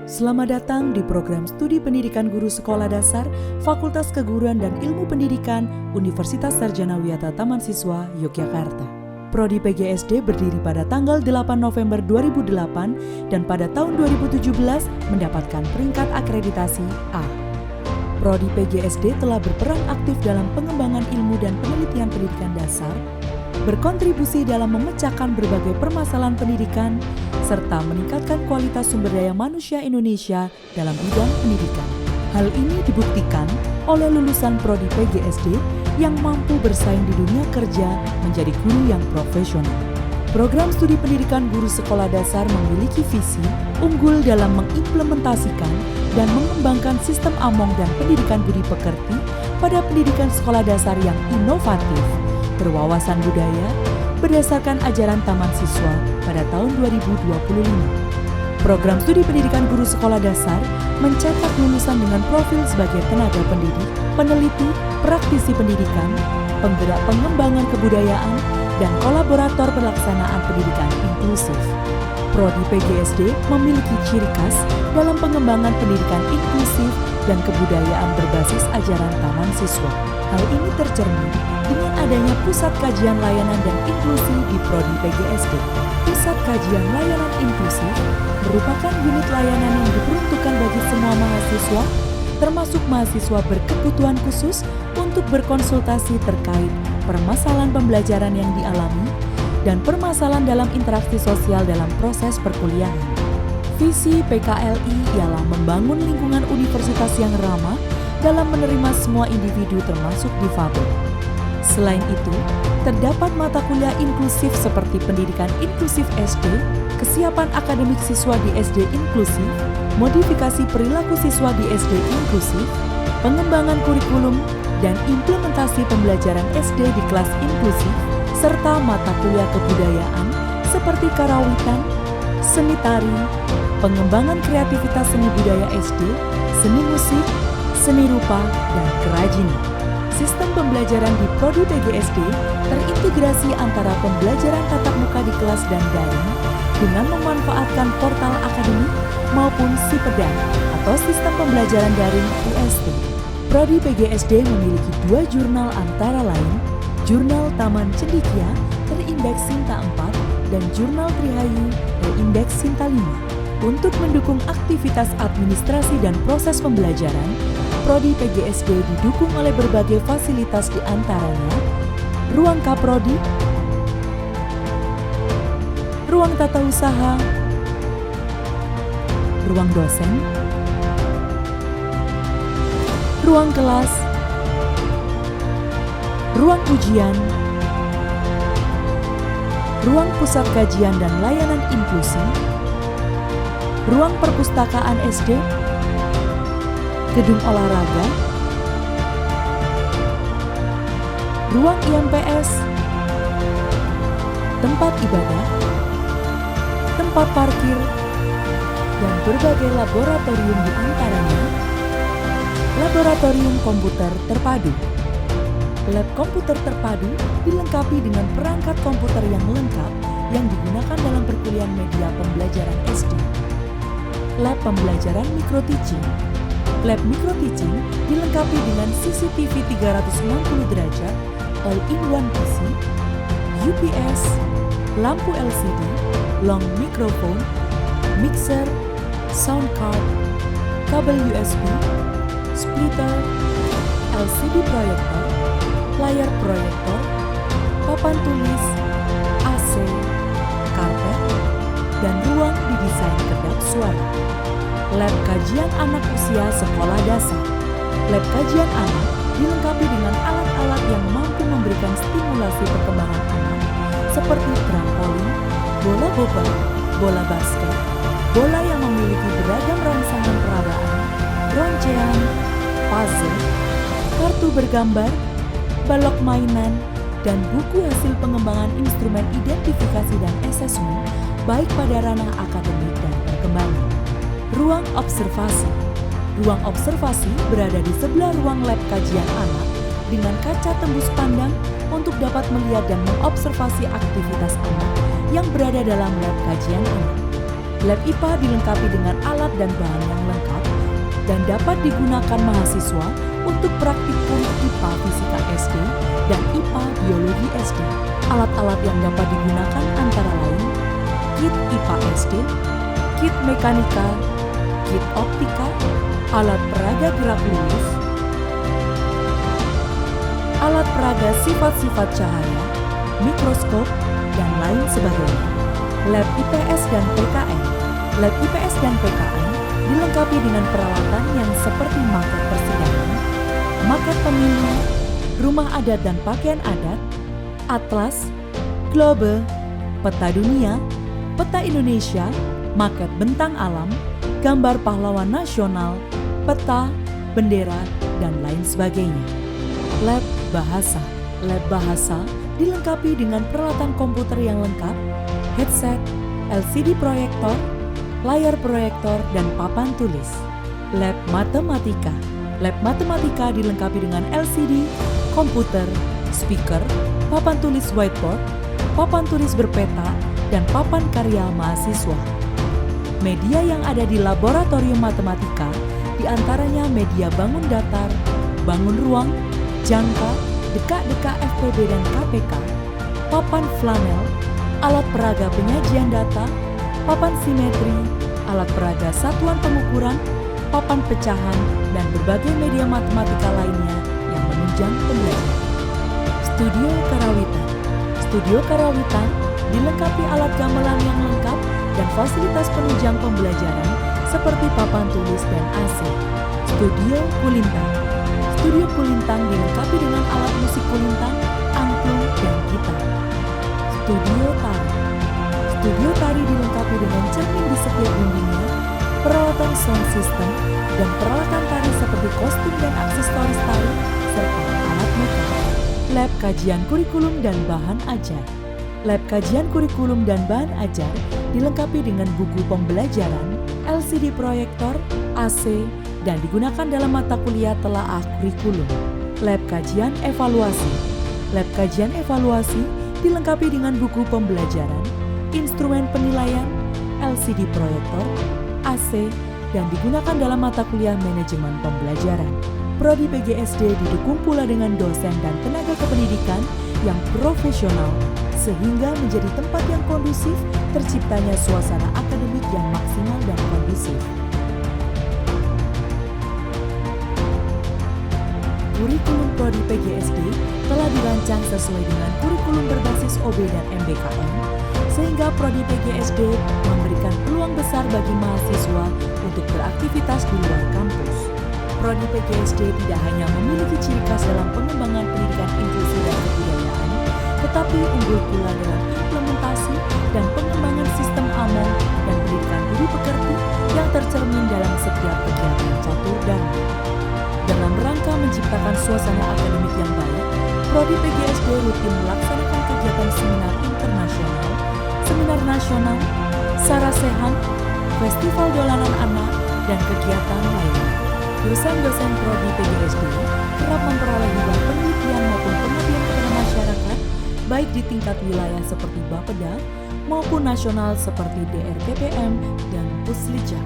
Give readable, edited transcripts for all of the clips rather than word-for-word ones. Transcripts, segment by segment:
Selamat datang di program studi pendidikan guru sekolah dasar Fakultas Keguruan dan Ilmu Pendidikan Universitas Sarjana Wiyata Taman Siswa, Yogyakarta. Prodi PGSD berdiri pada tanggal 8 November 2008 dan pada tahun 2017 mendapatkan peringkat akreditasi A. Prodi PGSD telah berperan aktif dalam pengembangan ilmu dan penelitian pendidikan dasar, berkontribusi dalam memecahkan berbagai permasalahan pendidikan, serta meningkatkan kualitas sumber daya manusia Indonesia dalam bidang pendidikan. Hal ini dibuktikan oleh lulusan Prodi PGSD yang mampu bersaing di dunia kerja menjadi guru yang profesional. Program studi pendidikan guru sekolah dasar memiliki visi unggul dalam mengimplementasikan dan mengembangkan sistem AMONG dan pendidikan budi pekerti pada pendidikan sekolah dasar yang inovatif, berwawasan budaya, berdasarkan ajaran Taman Siswa pada tahun 2025. Program studi pendidikan guru sekolah dasar mencetak lulusan dengan profil sebagai tenaga pendidik, peneliti, praktisi pendidikan, penggerak pengembangan kebudayaan, dan kolaborator pelaksanaan pendidikan inklusif. Prodi PGSD memiliki ciri khas dalam pengembangan pendidikan inklusif dan kebudayaan berbasis ajaran Taman Siswa. Hal ini tercermin dengan adanya Pusat Kajian Layanan dan Inklusi di Prodi PGSD. Pusat Kajian Layanan Inklusif merupakan unit layanan yang diperuntukkan bagi semua mahasiswa, termasuk mahasiswa berkebutuhan khusus untuk berkonsultasi terkait permasalahan pembelajaran yang dialami dan permasalahan dalam interaksi sosial dalam proses perkuliahan. Visi PKLI ialah membangun lingkungan universitas yang ramah dalam menerima semua individu termasuk difabel. Selain itu, terdapat mata kuliah inklusif seperti pendidikan inklusif SD, kesiapan akademik siswa di SD inklusif, modifikasi perilaku siswa di SD inklusif, pengembangan kurikulum, dan implementasi pembelajaran SD di kelas inklusif, serta mata kuliah kebudayaan seperti karawitan, seni tari, pengembangan kreativitas seni budaya SD, seni musik, seni rupa, dan kerajinan. Sistem pembelajaran di Prodi PGSD terintegrasi antara pembelajaran tatap muka di kelas dan daring dengan memanfaatkan portal akademik maupun SIPEDA atau Sistem Pembelajaran Daring UST. Prodi PGSD memiliki 2 jurnal antara lain Jurnal Taman Cendikia terindeks Sinta 4 dan Jurnal Trihayu terindeks Sinta 5. Untuk mendukung aktivitas administrasi dan proses pembelajaran, Prodi PGSD didukung oleh berbagai fasilitas di antaranya ruang Kaprodi, ruang tata usaha, ruang dosen, ruang kelas, ruang ujian, ruang pusat kajian dan layanan inklusi, ruang perpustakaan SD, gedung olahraga, ruang IMPS, tempat ibadah, tempat parkir, dan berbagai laboratorium di antaranya laboratorium komputer terpadu. Lab komputer terpadu dilengkapi dengan perangkat komputer yang lengkap yang digunakan dalam perkuliahan media pembelajaran SD. Lab pembelajaran micro-teaching. Lab micro-teaching dilengkapi dengan CCTV 360 derajat, all-in-one PC, UPS, lampu LCD, long microphone, mixer, sound card, kabel USB, splitter, LCD proyektor, layar proyektor, papan tulis, AC, karpet, dan ruang didesain kedap suara. Lab kajian anak usia sekolah dasar. Lab kajian anak dilengkapi dengan alat-alat yang mampu memberikan stimulasi perkembangan anak seperti trampolin, bola boba, bola basket, bola yang memiliki beragam rangsangan perabaan, roncean, puzzle, kartu bergambar, balok mainan, dan buku hasil pengembangan instrumen identifikasi dan asesmen baik pada ranah akademik dan perkembangan. Ruang observasi. Ruang observasi berada di sebelah ruang lab kajian anak dengan kaca tembus pandang untuk dapat melihat dan mengobservasi aktivitas anak yang berada dalam lab kajian anak. Lab IPA dilengkapi dengan alat dan bahan yang lengkap dan dapat digunakan mahasiswa untuk praktikum IPA Fisika SD dan IPA Biologi SD. Alat-alat yang dapat digunakan antara lain kit IPA SD, kit mekanika, kit optika, alat peraga gerak lurus, alat peraga sifat-sifat cahaya, mikroskop, dan lain sebagainya. Lab IPS dan PKN. Lab IPS dan PKN dilengkapi dengan peralatan yang seperti maket persidangan, maket pemilu, rumah adat dan pakaian adat, atlas, globe, peta dunia, peta Indonesia, maket bentang alam, gambar pahlawan nasional, peta, bendera, dan lain sebagainya. Lab bahasa. Lab bahasa dilengkapi dengan peralatan komputer yang lengkap, headset, LCD proyektor, layar proyektor, dan papan tulis. Lab matematika. Lab matematika dilengkapi dengan LCD, komputer, speaker, papan tulis whiteboard, papan tulis berpeta, dan papan karya mahasiswa. Media yang ada di laboratorium matematika diantaranya media bangun datar, bangun ruang, jangka, dekak-dekak FPB dan KPK, papan flanel, alat peraga penyajian data, papan simetri, alat peraga satuan pengukuran, papan pecahan, dan berbagai media matematika lainnya yang menunjang pembelajaran. Studio Karawitan. Studio Karawitan dilengkapi alat gamelan yang lengkap dan fasilitas penunjang pembelajaran seperti papan tulis dan AC. Studio Kulintang. Studio Kulintang dilengkapi dengan alat musik kulintang, angklung, dan gitar. Studio Tari. Studio Tari dilengkapi dengan cermin di setiap dindingnya, peralatan sound system, dan peralatan tari seperti kostum dan aksesoris tari, serta alat makeup. Lab Kajian Kurikulum dan Bahan Ajar. Lab Kajian Kurikulum dan Bahan Ajar dilengkapi dengan buku pembelajaran, LCD proyektor, AC, dan digunakan dalam mata kuliah telaah kurikulum. Lab Kajian Evaluasi. Lab Kajian Evaluasi dilengkapi dengan buku pembelajaran, instrumen penilaian, LCD proyektor, AC, dan digunakan dalam mata kuliah manajemen pembelajaran. Prodi PGSD didukung pula dengan dosen dan tenaga kependidikan yang profesional, sehingga menjadi tempat yang kondusif terciptanya suasana akademik yang maksimal dan kondusif. Kurikulum Prodi PGSD telah dirancang sesuai dengan kurikulum berbasis OB dan MBKM, sehingga Prodi PGSD memberikan peluang besar bagi mahasiswa untuk beraktivitas di luar kampus. Prodi PGSD tidak hanya memiliki ciri khas dalam pengembangan pendidikan inklusi dan kebudayaan, tetapi unggul pula dalam implementasi dan pengembangan sistem AMON dan pendidikan budi pekerti yang tercermin dalam setiap kegiatan catur dan dalam rangka menciptakan suasana akademik yang baik, Prodi PGSD rutin melaksanakan kegiatan seminar internasional, seminar nasional, sarasehan, festival dolanan anak, dan kegiatan lainnya. Dosen-dosen Prodi PGSD kerap memperoleh hibah penelitian maupun pengabdian kepada masyarakat, baik di tingkat wilayah seperti Bapeda maupun nasional seperti DRPPM dan Puslija.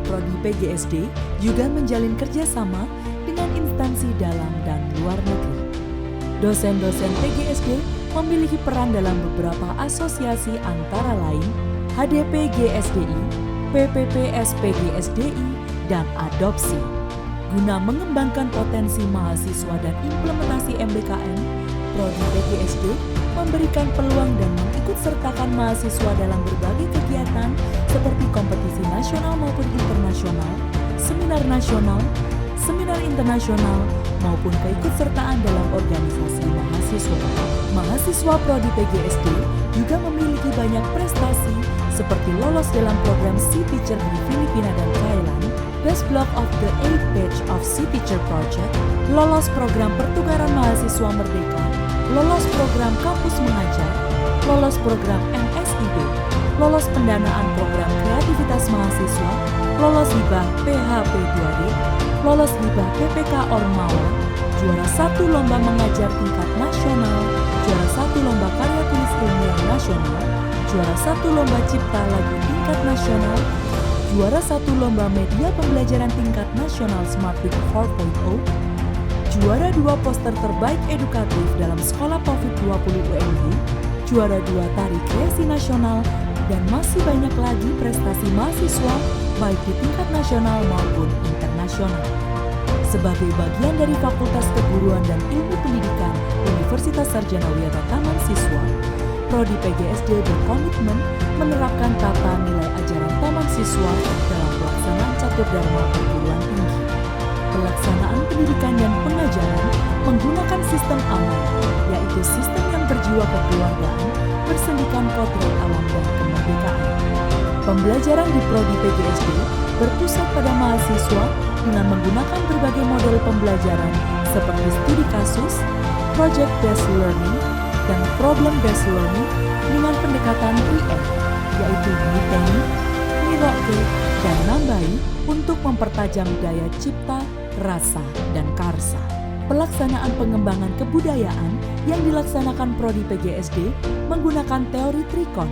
Prodi PGSD juga menjalin kerjasama dengan instansi dalam dan luar negeri. Dosen-dosen PGSD memiliki peran dalam beberapa asosiasi antara lain HDP GSDI, PPP SPGSDI, dan Adopsi. Guna mengembangkan potensi mahasiswa dan implementasi MBKM, Prodi PGSD memberikan peluang dan mengikutsertakan mahasiswa dalam berbagai kegiatan seperti kompetisi nasional maupun internasional, seminar nasional, seminar internasional, maupun keikutsertaan dalam organisasi mahasiswa. Mahasiswa Prodi PGSD juga memiliki banyak prestasi seperti lolos dalam program Sea Teacher di Filipina dan Thailand, Best Block of the 8th Batch of Sea Teacher Project, lolos program pertukaran mahasiswa merdeka, lolos program kampus mengajar, lolos program MSIB, lolos pendanaan program kreativitas mahasiswa, lolos hibah PHP 2D, lolos hibah PPK Ormawa, juara 1 lomba mengajar tingkat nasional, juara 1 lomba karya tulis ilmiah nasional, juara 1 lomba cipta lagu tingkat nasional, nasional, juara 1 lomba media pembelajaran tingkat nasional Smart Week 4.0, juara 2 poster terbaik edukatif dalam Sekolah Covid-20 UMY, juara 2 tari kreasi nasional, dan masih banyak lagi prestasi mahasiswa baik di tingkat nasional maupun internasional. Sebagai bagian dari Fakultas Keguruan dan Ilmu Pendidikan Universitas Sarjana Wiyata Taman Siswa, Prodi PGSD berkomitmen menerapkan tata nilai ajaran taman siswa dalam pelaksanaan catur dharma perguruan tinggi. Pelaksanaan pendidikan dan pengajaran menggunakan sistem aman, yaitu sistem yang berjiwa kekeluargaan, bersendikan kodrat alam dan kemerdekaan. Pembelajaran di Prodi PGSD berpusat pada mahasiswa dengan menggunakan berbagai model pembelajaran seperti studi kasus, project based learning, dan problem based learning dengan pendekatan 3M, yaitu Miteni, Miroke, dan Nambai untuk mempertajam daya cipta, rasa, dan karsa. Pelaksanaan pengembangan kebudayaan yang dilaksanakan Prodi PGSD menggunakan teori trikon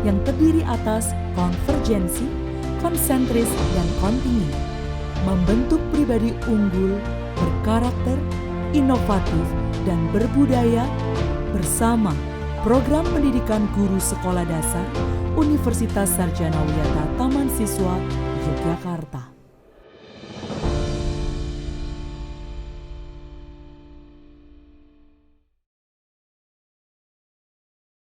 yang terdiri atas konvergensi, konsentris, dan kontinu, membentuk pribadi unggul, berkarakter, inovatif, dan berbudaya bersama Program Pendidikan Guru Sekolah Dasar Universitas Sarjana Wiyata Taman Siswa Yogyakarta.